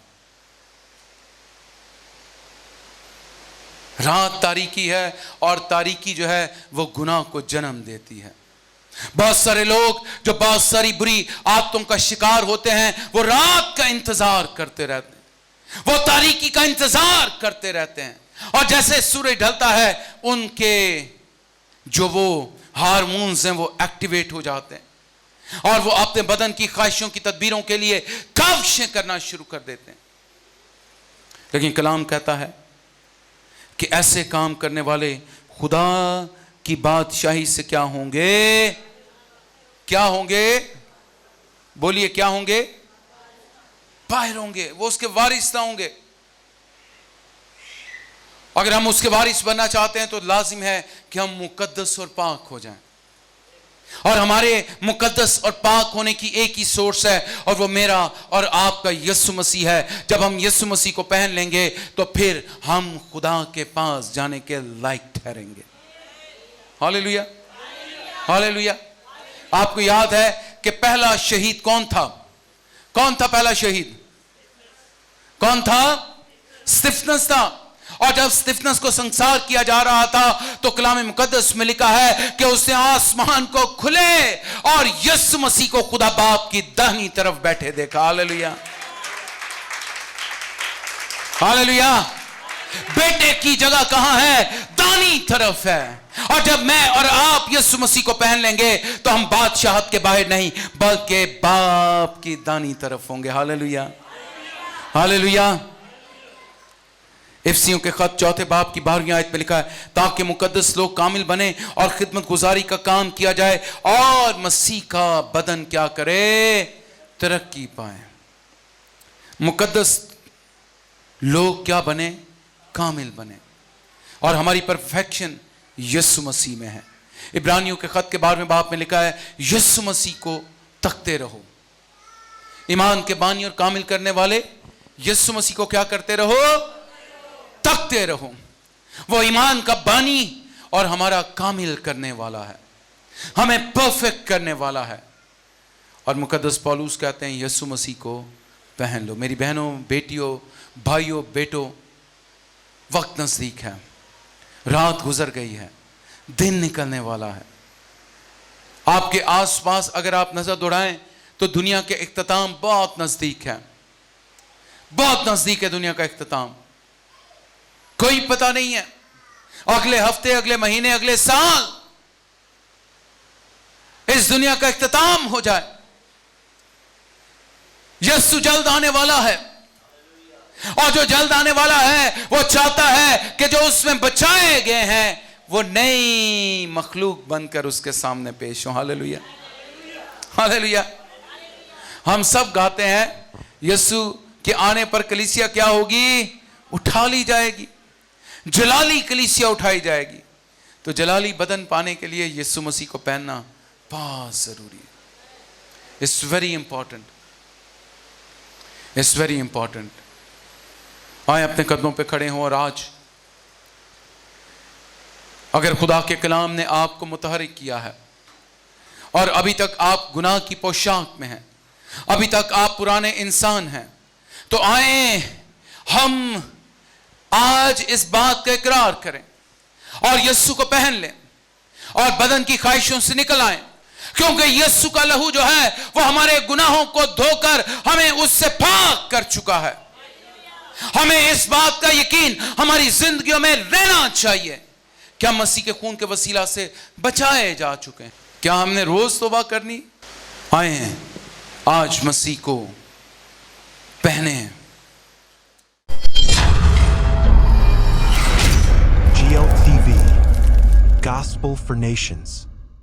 रात तारीकी है और तारीकी जो है वो गुनाह को जन्म देती है। बहुत सारे लोग जो बहुत सारी बुरी आदतों का शिकार होते हैं, वो रात का इंतजार करते रहते हैं, वो तारीकी का इंतजार करते रहते हैं। और जैसे सूरज ढलता है, उनके जो वो हार्मोन्स हैं वो एक्टिवेट हो जाते हैं और वो अपने बदन की ख्वाहिशों की तदबीरों के लिए काविशें करना शुरू कर देते हैं। लेकिन कलाम कहता है कि ऐसे काम करने वाले खुदा की बादशाही से क्या होंगे? क्या होंगे? बोलिए, क्या होंगे? बाहर होंगे। वो उसके वारिस ना होंगे। अगर हम उसके वारिस बनना चाहते हैं तो लाजिम है कि हम मुकद्दस और पाक हो जाएं। और हमारे मुकद्दस और पाक होने की एक ही सोर्स है, और वो मेरा और आपका यीशु मसीह है। जब हम यीशु मसीह को पहन लेंगे तो फिर हम खुदा के पास जाने के लायक ठहरेंगे। Hallelujah, hallelujah. आपको याद है कि पहला शहीद कौन था? कौन था पहला शहीद? कौन था? स्तिफनस था। और जब स्तिफनस को संसार किया जा रहा था तो कलाम मुकद्दस में लिखा है कि उसने आसमान को खुले और यीशु मसीह को खुदा बाप की दाहिनी तरफ बैठे देखा। Hallelujah, hallelujah. बेटे की जगह कहां है? दाहिनी तरफ है। और जब मैं और आप यीशु मसीह को पहन लेंगे तो हम बादशाहत के बाहर नहीं, बल्कि बाप की दाहिनी तरफ होंगे। Hallelujah, hallelujah. इफिसियों के खत 4 बाब की 12वीं आयत में लिखा है, ताकि मुकद्दस लोग कामिल बने और खिदमत गुजारी का काम किया जाए और मसीह का बदन क्या करे? तरक्की पाए। मुकद्दस लोग क्या बने? कामिल बने। और हमारी परफेक्शन यीशु मसीह में है। इब्रानियों के खत के 12वें बाब में लिखा है, यीशु मसीह को तकते रहो। ईमान के बानी और कामिल करने वाले यीशु मसीह को क्या करते रहो? तकते रहो। वो ईमान का बानी और हमारा कामिल करने वाला है। हमें परफेक्ट करने वाला है। और मुकद्दस पौलुस कहते हैं यीशु मसीह को पहन लो। मेरी बहनों, बेटियों, भाइयों, बेटों, वक्त नजदीक है, रात गुजर गई है, दिन निकलने वाला है। आपके आसपास अगर आप नजर दौड़ाएं तो दुनिया के इख्तिताम बहुत नजदीक है, बहुत नजदीक है दुनिया का इख्तिताम। कोई पता नहीं है, अगले हफ्ते, अगले महीने, अगले साल इस दुनिया का इख्तिताम हो जाए। यीशु जल्द आने वाला है, और जो जल्द आने वाला है वो चाहता है कि जो उसमें बचाए गए हैं वो नई मखलूक बनकर उसके सामने पेश हो। Hallelujah, hallelujah. हम सब गाते हैं यीशु के आने पर कलीसिया क्या होगी? उठा ली जाएगी, जलाली कलीसिया उठाई जाएगी। तो जलाली बदन पाने के लिए यीशु मसीह को पहनना बहुत जरूरी है। It's very important, it's very important. आए अपने कदमों पे खड़े हों और आज अगर खुदा के कलाम ने आपको मुतहरिक किया है और अभी तक आप गुनाह की पोशाक में हैं, अभी तक आप पुराने इंसान हैं, तो आए हम आज इस बात का इकरार करें और यीशु को पहन लें और बदन की ख्वाहिशों से निकल आए, क्योंकि यीशु का लहू जो है वो हमारे गुनाहों को धोकर हमें उससे पाक कर चुका है। हमें इस बात का यकीन हमारी जिंदगियों में रहना चाहिए कि हम मसीह के खून के वसीला से बचाए जा चुके हैं। क्या हमने रोज तौबा करनी? आए हैं आज मसीह को पहने हैं। GLTV, Gospel for Nations.